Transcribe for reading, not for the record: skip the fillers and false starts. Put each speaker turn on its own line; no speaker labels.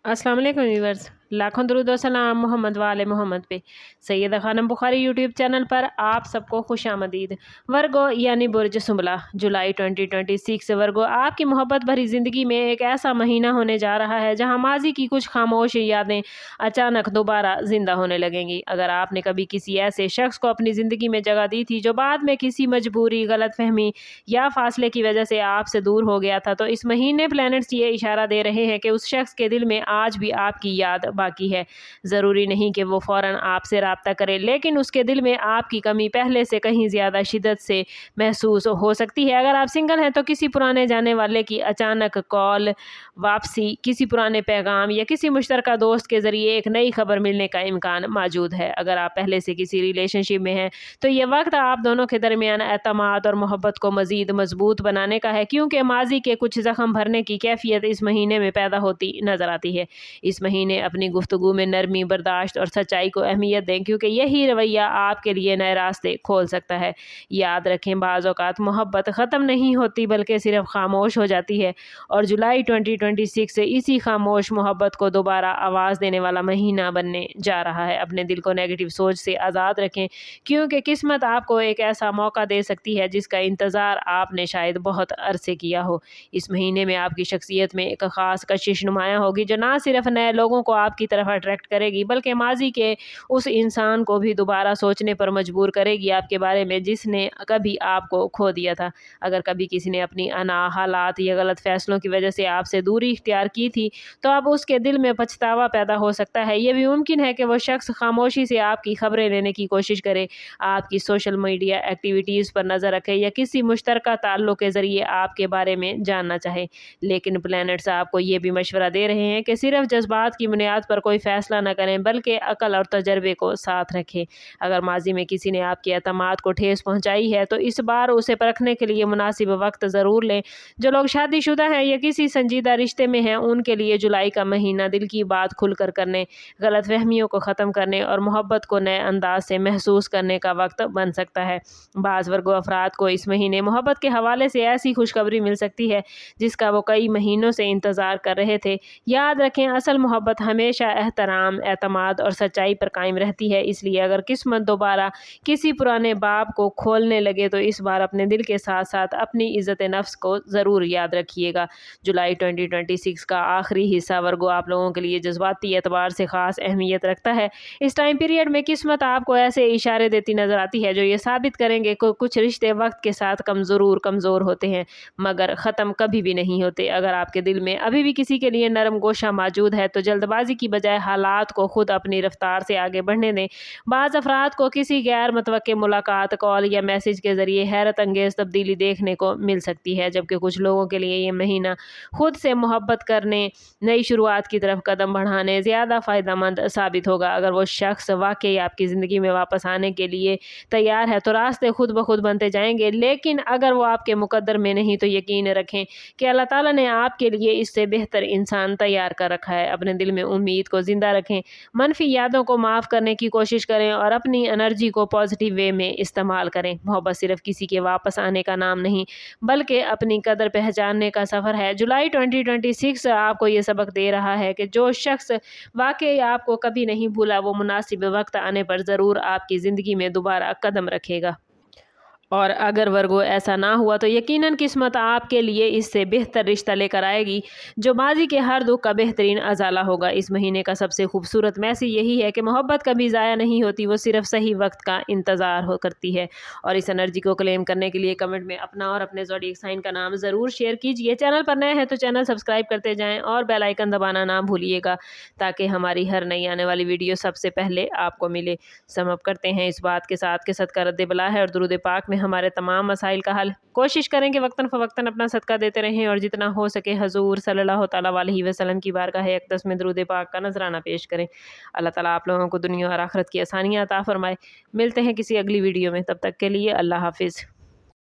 अस्सलाम वालेकुम व्यूअर्स, लाखों दरूद व सलाम मोहम्मद वाले मोहम्मद पे। सैयदा खानम बुखारी यूट्यूब चैनल पर आप सबको खुश आमदीद। वर्गो यानी बुर्ज सुमला, जुलाई 2026। वर्गो, आपकी मोहब्बत भरी ज़िंदगी में एक ऐसा महीना होने जा रहा है जहां माजी की कुछ खामोश यादें अचानक दोबारा ज़िंदा होने लगेंगी। अगर आपने कभी किसी ऐसे शख्स को अपनी ज़िंदगी में जगह दी थी जो बाद में किसी मजबूरी, गलतफहमी या फासले की वजह से आपसे दूर हो गया था, तो इस महीने प्लैनेट्स ये इशारा दे रहे हैं कि उस शख्स के दिल में आज भी आपकी याद बाकी है। ज़रूरी नहीं कि वो फ़ौरन आपसे राब्ता करे, लेकिन उसके दिल में आपकी कमी पहले से कहीं ज़्यादा शिद्दत से महसूस हो सकती है। अगर आप सिंगल हैं तो किसी पुराने जाने वाले की अचानक कॉल, वापसी, किसी पुराने पैगाम या किसी मुश्तरका दोस्त के ज़रिए एक नई खबर मिलने का इम्कान मौजूद है। अगर आप पहले से किसी रिलेशनशिप में हैं तो ये वक्त आप दोनों के दरमियान एतमाद और मोहब्बत को मज़ीद मजबूत बनाने का है, क्योंकि माजी के कुछ ज़ख्म भरने की कैफियत इस महीने में पैदा होती नज़र आती है। इस महीने अपनी गुफ्तगू में नरमी, बर्दाश्त और सच्चाई को अहमियत दें, क्योंकि यही रवैया आपके लिए नए रास्ते खोल सकता है। याद रखें, बाज़ औक़ात मोहब्बत ख़त्म नहीं होती बल्कि सिर्फ खामोश हो जाती है, और जुलाई 2026 से इसी खामोश मोहब्बत को दोबारा आवाज़ देने वाला महीना बनने जा रहा है। अपने दिल को नेगेटिव सोच से आज़ाद रखें, क्योंकि किस्मत आपको एक ऐसा मौका दे सकती है जिसका इंतज़ार आपने शायद बहुत अरसे किया हो। इस महीने में आपकी शख्सियत में एक ख़ास कशिश नुमायाँ होगी जो ना सिर्फ नए लोगों को आपकी तरफ अट्रैक्ट करेगी, बल्कि माजी के उस इंसान को भी दोबारा सोचने पर मजबूर करेगी आपके बारे में जिसने कभी आपको खो दिया था। अगर कभी किसी ने अपनी अना, हालात या गलत फैसलों की वजह से आपसे दूरी इख्तियार की थी, तो अब उसके दिल में पछतावा पैदा हो सकता है। ये भी मुमकिन है कि वो शख्स खामोशी से आपकी खबरें लेने की कोशिश करे, आपकी सोशल मीडिया एक्टिविटीज़ पर नज़र रखे या किसी मुश्तरका ताल्लुक़ के ज़रिए आपके बारे में जानना चाहे। लेकिन प्लैनेट्स आपको ये भी मशवरा दे रहे हैं कि सिर्फ जज्बात की बुनियाद पर कोई फ़ैसला न करें, बल्कि अकल और तजर्बे को साथ रखें। अगर माजी में किसी ने आपके एतमाद को ठेस पहुँचाई है तो इस बार उसे परखने के लिए मुनासिब वक्त ज़रूर लें। जो लोग शादीशुदा हैं या किसी संजीदा रिश्ते में हैं, उनके लिए जुलाई का महीना दिल की बात खुलकर करने, गलतफहमियों को ख़त्म करने और मोहब्बत को नए अंदाज से महसूस करने का वक्त बन सकता है। बाज़ वर्गो अफराद को इस महीने मोहब्बत के हवाले से ऐसी खुशखबरी मिल सकती है जिसका वो कई महीनों से इंतज़ार कर रहे थे। याद रखें, असल मोहब्बत हमेशा एहतराम, एतमाद और सच्चाई पर कायम रहती है। इसलिए अगर किस्मत दोबारा किसी पुराने बाब को खोलने लगे तो इस बार अपने दिल के साथ साथ अपनी इज़्ज़त नफ्स को ज़रूर याद रखिएगा। जुलाई 2026 का आखिरी हिस्सा वर्गो आप लोगों के लिए जज्बाती एतबार से ख़ास अहमियत रखता है। इस टाइम पीरियड में किस्मत आपको ऐसे इशारे देती नज़र आती है जो ये साबित करेंगे कि कुछ रिश्ते वक्त के साथ कमज़ोर होते हैं, मगर ख़त्म कभी भी नहीं होते। अगर आपके दिल में अभी भी किसी के लिए नरम गोशा मौजूद है तो जल्दबाजी की बजाय हालात को खुद अपनी रफ्तार से आगे बढ़ने दें। बाज़ अफराद को किसी गैर मुतवक्के मुलाकात, कॉल या मैसेज के ज़रिए हैरत अंगेज़ तब्दीली देखने को मिल सकती है, जबकि कुछ लोगों के लिए ये महीना खुद से मोहब्बत करने, नई शुरुआत की तरफ कदम बढ़ाने ज़्यादा फ़ायदेमंद साबित होगा। अगर वो शख्स वाकई आपकी ज़िंदगी में वापस आने के लिए तैयार है तो रास्ते खुद ब खुद बनते जाएंगे, लेकिन अगर वो आपके मुकद्दर में नहीं तो यकीन रखें कि अल्लाह ताला ने आपके लिए इससे बेहतर इंसान तैयार कर रखा है। अपने दिल में उम्मीद को ज़िंदा रखें, मनफी यादों को माफ़ करने की कोशिश करें और अपनी एनर्जी को पॉजिटिव वे में इस्तेमाल करें। मोहब्बत सिर्फ किसी के वापस आने का नाम नहीं, बल्कि अपनी कदर पहचानने का सफ़र है। जुलाई 2026 आपको ये सबक दे रहा है कि जो शख्स वाकई आपको कभी नहीं भूला, वो मुनासिब वक्त आने पर ज़रूर आपकी ज़िंदगी में दोबारा कदम रखेगा। और अगर वर्गो ऐसा ना हुआ तो यकीनन किस्मत आपके लिए इससे बेहतर रिश्ता लेकर आएगी जो माजी के हर दुख का बेहतरीन अजाला होगा। इस महीने का सबसे खूबसूरत मैसेज यही है कि मोहब्बत कभी ज़ाया नहीं होती, वो सिर्फ सही वक्त का इंतज़ार हो करती है। और इस एनर्जी को क्लेम करने के लिए कमेंट में अपना और अपने ज़ोडिएक साइन का नाम ज़रूर शेयर कीजिए। चैनल पर नए हैं तो चैनल सब्सक्राइब करते जाएँ और बेल आइकन दबाना ना भूलिएगा, ताकि हमारी हर नई आने वाली वीडियो सबसे पहले आपको मिले। सम अप करते हैं इस बात के साथ कि सदका रद्द बला है और दुरूद पाक में हमारे तमाम मसाइल का हल। कोशिश करें कि वक्तन फ़वक्तन अपना सदका देते रहें और जितना हो सके हजूर सल्लल्लाहु तआला अलैहि वसल्लम की बारगाह अक़दस में दुरूद पाक का नजराना पेश करें। अल्लाह ताला आप लोगों को दुनिया और आखिरत की आसानियाँ अता फरमाए। मिलते हैं किसी अगली वीडियो में, तब तक के लिए अल्लाह हाफिज़।